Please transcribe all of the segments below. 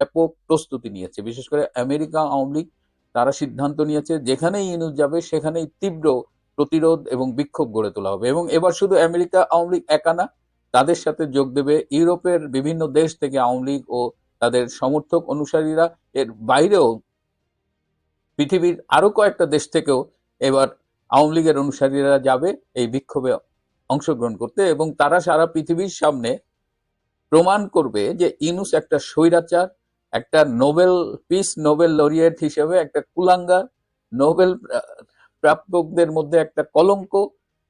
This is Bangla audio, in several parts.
ব্যাপক প্রস্তুতি নিয়েছে। বিশেষ করে আমেরিকা আওয়ামী লীগ তারা সিদ্ধান্ত নিয়েছে যেখানেই ইউনূস যাবে সেখানেই তীব্র প্রতিরোধ এবং বিক্ষোভ গড়ে তোলা হবে। এবং এবার শুধু আমেরিকা আওয়ামী লীগ একা না, তাদের সাথে যোগ দেবে ইউরোপের বিভিন্ন দেশ থেকে আওয়ামী লীগ ও তাদের সমর্থক অনুসারীরা। এর বাইরেও পৃথিবীর আরো কয়েকটা দেশ থেকেও এবার আওয়ামী লীগের অনুসারীরা যাবে এই বিক্ষোভে অংশগ্রহণ করতে, এবং তারা সারা পৃথিবীর সামনে প্রমাণ করবে যে ইউনূস একটা স্বৈরাচার, একটা নোবেল লরিয়েট হিসেবে একটা কুলাঙ্গার, নোবেল প্রাপকদের মধ্যে একটা কলঙ্ক।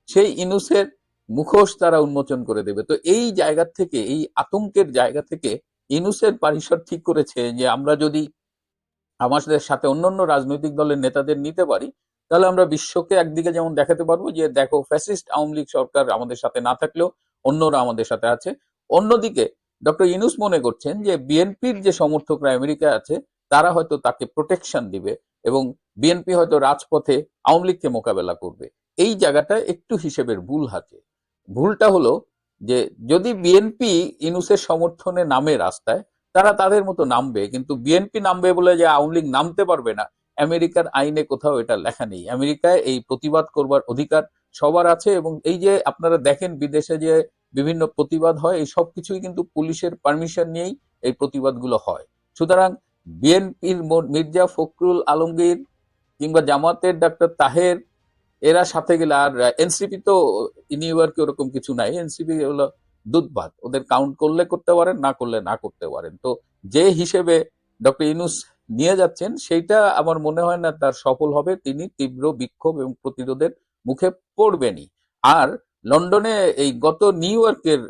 সেই ইউনূসের মুখোশ তারা উন্মোচন করে দেবে। তো এই জায়গা থেকে, এই আতঙ্কের জায়গা থেকে ইউনূসের পরিষদ ঠিক করেছে যে আমরা যদি আমাদের সাথে অন্যান্য রাজনৈতিক দলের নেতাদের নিতে পারি, তাহলে আমরা বিশ্বকে একদিকে যেমন দেখাতে পারবো যে দেখো ফ্যাসিস্ট আওয়ামী লীগ সরকার আমাদের সাথে না থাকলেও অন্যরা আমাদের সাথে আছে। অন্যদিকে ডক্টর ইউনূস মনে করছেন যে বিএনপির যে সমর্থকরা আমেরিকায় আছে তারা হয়তো তাকে প্রোটেকশন দিবে এবং বিএনপি হয়তো রাজপথে আওয়ামী লীগকে মোকাবেলা করবে। এই জায়গাটা একটু হিসেবের ভুল আছে। ভুলটা হলো যে যদি বিএনপি ইউনূসের সমর্থনে নামে রাস্তায়, তারা তাদের মতো নামবে, কিন্তু বিএনপি নামবে বলে যে আওয়ামী লীগ নামতে পারবে না, আমেরিকার আইনে কোথাও এটা লেখা নেই। আমেরিকায় এই প্রতিবাদ করবার অধিকার সবার আছে, এবং এই যে আপনারা দেখেন বিদেশে যে বিভিন্ন প্রতিবাদ হয়, এই সব কিছুই কিন্তু পুলিশের পারমিশন নিয়েই এই প্রতিবাদগুলো হয়। সুতরাং বিএনপির মির্জা ফখরুল আলমগীর কিংবা জামাতের ডাক্তার তাহের এরা সাথে গেলে, আর এনসিপি তো নিউ ইয়র্কে ওরকম কিছু নাই, এনসিপি হলো দুধ ভাত, ওদের কাউন্ট করলে করতে পারেন, না করলে না করতে পারেন। তো যে হিসেবে ডক্টর ইউনূস নিয়ে যাচ্ছেন সেইটা আমার মনে হয় না তার সফল হবে। তিনি তীব্র বিক্ষোভ এবং প্রতিরোধের মুখে পড়বেনই। আর লন্ডনে এই গত নিউ ইয়র্কের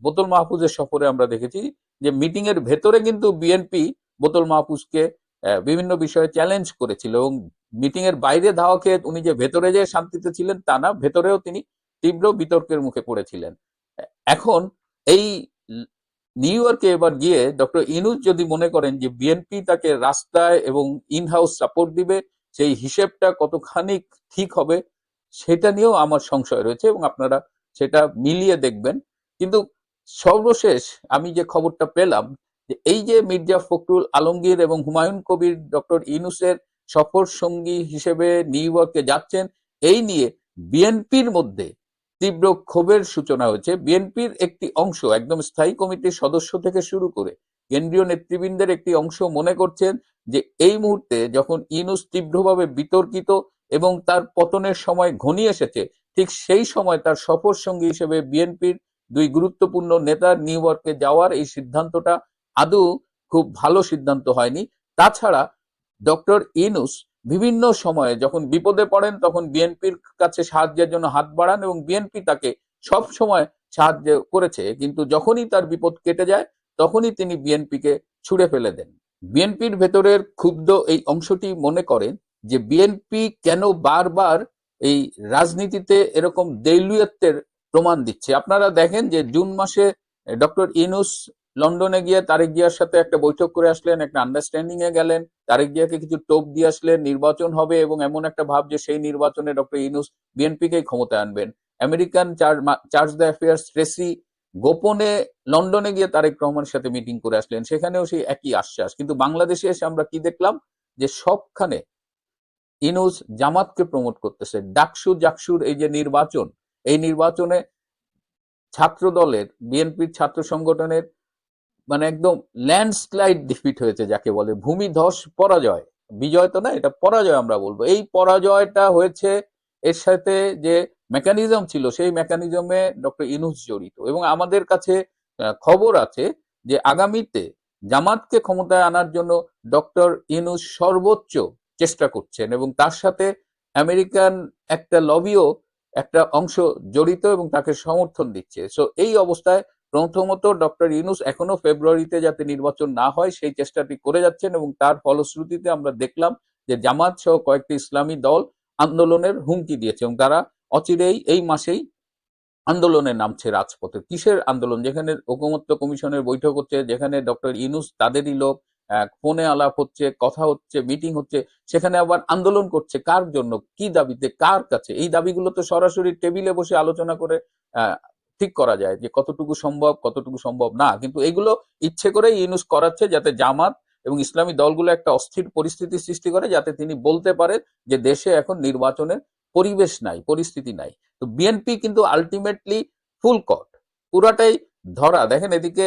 বোতল মাহফুজের সফরে আমরা দেখেছি যে মিটিং এর ভেতরে কিন্তু বিএনপি বোতল মাহফুজকে বিভিন্ন বিষয়ে চ্যালেঞ্জ করেছিল, এবং মিটিং এর বাইরে ধাওয়া খেয়ে উনি যে ভেতরে যে শান্তিতে ছিলেন তা না, ভেতরেও তিনি তীব্র বিতর্কের মুখে পড়েছিলেন। এখন এই নিউ ইয়র্কে এবার গিয়ে ডক্টর ইউনূস যদি মনে করেন যে বিএনপি তাকে রাস্তায় এবং ইন হাউস সাপোর্ট দিবে, সেই হিসেবটা কতখানি ঠিক হবে সেটা নিয়েও আমার সংশয় রয়েছে, এবং আপনারা সেটা মিলিয়ে দেখবেন। কিন্তু সর্বশেষ আমি যে খবরটা পেলাম যে এই যে মির্জা ফখরুল আলমগীর এবং হুমায়ুন কবির ডক্টর ইউনূসের সফর সঙ্গী হিসেবে নিউ ইয়র্কে যাচ্ছেন, এই নিয়ে বিএনপির মধ্যে তীব্র ক্ষোভের সূচনা হয়েছে। বিএনপির একটি অংশ, একদম স্থায়ী কমিটির সদস্য থেকে শুরু করে কেন্দ্রীয় নেতৃবৃন্দের একটি অংশ মনে করছেন যে এই মুহূর্তে যখন ইউনূস তীব্রভাবে বিতর্কিত এবং তার পতনের সময় ঘনিয়ে এসেছে, ঠিক সেই সময় তার সফর সঙ্গী হিসেবে বিএনপির দুই গুরুত্বপূর্ণ নেতার নিউ ইয়র্কে যাওয়ার এই সিদ্ধান্তটা আদৌ খুব ভালো সিদ্ধান্ত হয়নি। তাছাড়া ডক্টর ইউনূস বিভিন্ন সময়ে যখন বিপদে পড়েন তখন বিএনপির কাছে সাহায্যের জন্য হাত বাড়ান, এবং বিএনপি তাকে সব সময় সাহায্য করেছে, কিন্তু যখনই তার বিপদ কেটে যায় তখনই তিনি বিএনপিকে ছুড়ে ফেলে দেন। বিএনপির ভেতরের ক্ষুব্ধ এই অংশটি মনে করেন যে বিএনপি কেন বারবার এই রাজনীতিতে এরকম দেউলিয়ত্বের প্রমাণ দিচ্ছে। আপনারা দেখেন যে জুন মাসে ডক্টর ইউনূস লন্ডনে গিয়ে তারেক জিয়ার সাথে একটা বৈঠক করে আসলেন, একটা আন্ডারস্ট্যান্ডিং এ গেলেন, তারেক জিয়াকে কিছু টোপ দিয়ে আসলেন, নির্বাচন হবে এবং এমন একটা ভাব যে সেই নির্বাচনে ডক্টর ইউনূস বিএনপিকেই ক্ষমতায় আনবেন। American chargé d'affaires Tracey গোপনে লন্ডনে গিয়ে তারেক রহমানের সাথে মিটিং করে আসলেন, সেখানেও সেই একই আশ্বাস। কিন্তু বাংলাদেশে এসে আমরা কি দেখলাম যে সবখানে ইউনূস জামাতকে প্রমোট করতেছে। ডাকসু জাকসুর এই যে নির্বাচন, এই নির্বাচনে ছাত্র দলের, বিএনপির ছাত্র সংগঠনের মানে একদম ল্যান্ডস্লাইড ডিফিট হয়েছে, যাকে বলে ভূমিধস পরাজয়। বিজয় তো না, এটা পরাজয় আমরা বলবো। এই পরাজয়টা হয়েছে, এর সাথে যে মেকানিজম ছিল সেই মেকানিজমে ডক্টর ইউনূস জড়িত, এবং আমাদের কাছে খবর আছে যে আগামীতে জামাতকে ক্ষমতায় আনার জন্য ডক্টর ইউনূস সর্বোচ্চ চেষ্টা করছেন, এবং তার সাথে আমেরিকান একটা লবিও একটা অংশ জড়িত এবং তাকে সমর্থন দিচ্ছে। সো এই অবস্থায় প্রথমত ডক্টর ইউনূস এখনো ফেব্রুয়ারিতে যাতে নির্বাচন না হয় সেই চেষ্টাটি করে যাচ্ছেন, এবং তার ফলশ্রুতিতে আমরা দেখলাম যে জামাত সহ কয়েকটি ইসলামী দল আন্দোলনের হুমকি দিয়েছে, এবং তারা অচিরেই এই মাসেই আন্দোলনে নামছে রাজপথে। কিসের আন্দোলন? যেখানে ঐকমত্য কমিশনের বৈঠক হচ্ছে, যেখানে ডক্টর ইউনূস তাদেরই লোক, ফোনে আলাপ হচ্ছে, কথা হচ্ছে, মিটিং হচ্ছে, সেখানে আবার আন্দোলন করছে কার জন্য, কি দাবিতে, কার কাছে? এই দাবিগুলো তো সরাসরি টেবিলে বসে আলোচনা করে ঠিক করা যায় যে কতটুকু সম্ভব কতটুকু সম্ভব না, কিন্তু এগুলো ইচ্ছে করে ইউনূস করাচ্ছে যাতে জামাত এবং ইসলামী দলগুলো একটা অস্থির পরিস্থিতি সৃষ্টি করে, যাতে তিনি বলতে পারেন যে দেশে এখন নির্বাচনের পরিবেশ নাই, পরিস্থিতি নাই। তো বিএনপি কিন্তু আলটিমেটলি ফুল কট, পুরাটাই ধরা। দেখেন এদিকে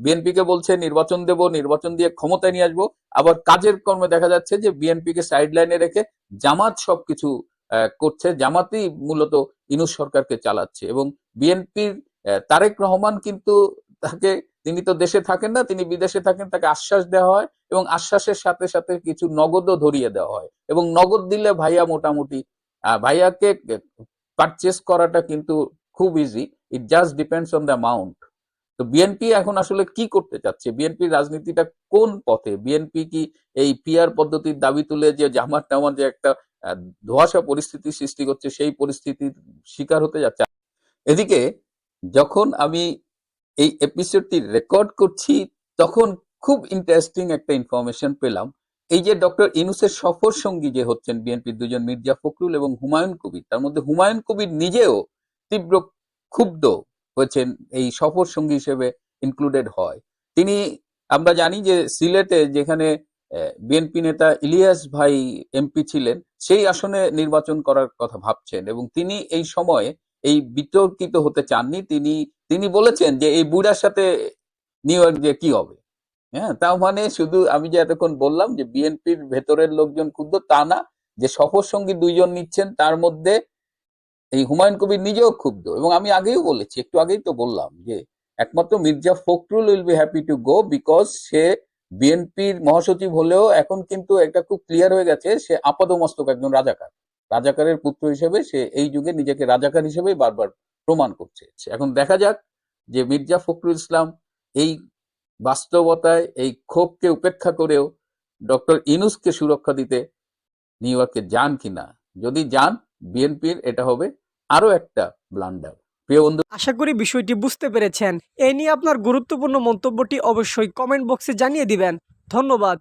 বিএনপি কে বলছে নির্বাচন দেব, নির্বাচন দিয়ে ক্ষমতায় নিয়ে আসবো, আবার কাজের কর্মে দেখা যাচ্ছে যে বিএনপি কে সাইড লাইনে রেখে জামাত সবকিছু করছে, জামাতই মূলত ইউনূস সরকারকে চালাচ্ছে। এবং বিএনপির তারেক রহমান কিন্তু তাকে, তিনি তো দেশে থাকেন না, তিনি বিদেশে থাকেন, তাকে আশ্বাস দেওয়া হয় এবং আশ্বাসের সাথে সাথে কিছু নগদও ধরিয়ে দেওয়া হয়, এবং নগদ দিলে ভাইয়া মোটামুটি ভাইয়াকে পারচেস করাটা কিন্তু খুব easy, it just depends on the amount. তো বিএনপি এখন আসলে কি করতে চাচ্ছে, বিএনপির রাজনীতিটা কোন পথে? বিএনপি কি এই পিআর পদ্ধতির দাবি তুলে যে জামাত টামাত যে একটা ধোঁয়াশা পরিস্থিতি সৃষ্টি করছে, সেই পরিস্থিতির শিকার হতে যাচ্ছে? এদিকে যখন আমি এই এপিসোডটি রেকর্ড করছি তখন খুব ইন্টারেস্টিং একটা ইনফরমেশন পেলাম। এই যে ডক্টর ইউনূসের সফর সঙ্গী যে হচ্ছেন বিএনপির দুজন, মির্জা ফখরুল এবং হুমায়ুন কবির, তার মধ্যে হুমায়ুন কবির নিজেও তীব্র ক্ষুব্ধ হয়েছেন এই সফর সঙ্গী হিসেবে ইনক্লুডেড হয়। তিনি, আমরা জানি যে সিলেটে যেখানে বিএনপি নেতা ইলিয়াস ভাই এমপি ছিলেন, সেই আসনে নির্বাচন করার কথা ভাবছেন, এবং তিনি এই সময়ে এই বিতর্কিত হতে চাননি। তিনি বলেছেন যে এই বুড়ার সাথে নিউ ইয়র্ক যে কি হবে। হ্যাঁ, তাও মানে শুধু আমি যে এতক্ষণ বললাম যে বিএনপির ভেতরের লোকজন ক্ষুব্ধ তা না, যে সফর সঙ্গী দুইজন নিচ্ছেন তার মধ্যে এই হুমায়ুন কবির নিজেও ক্ষুব্ধ। এবং আমি আগেও বলেছি, একটু আগেই তো বললাম যে একমাত্র Mirza Fakhrul will be happy to go, because সে বিএনপির মহাসচিব হলেও এখন কিন্তু একটা খুব ক্লিয়ার হয়ে গেছে, সে আপাদমস্তক একজন রাজাকার, রাজাকারের পুত্র হিসেবে সে এই যুগে নিজেকে রাজাকার হিসেবেই বারবার প্রমাণ করছে। এখন দেখা যাক যে মির্জা ফখরুল ইসলাম এই বাস্তবতায় এই ক্ষোভকে উপেক্ষা করেও ডক্টর ইউনূসকে সুরক্ষা দিতে নিউ ইয়র্কে যান কিনা। যদি যান, বিএনপির এটা হবে আরো একটা ব্লান্ডার। প্রিয় বন্ধু, আশা করি বিষয়টি বুঝতে পেরেছেন। এ নিয়ে আপনার গুরুত্বপূর্ণ মন্তব্যটি অবশ্যই কমেন্ট বক্সে জানিয়ে দিবেন। ধন্যবাদ।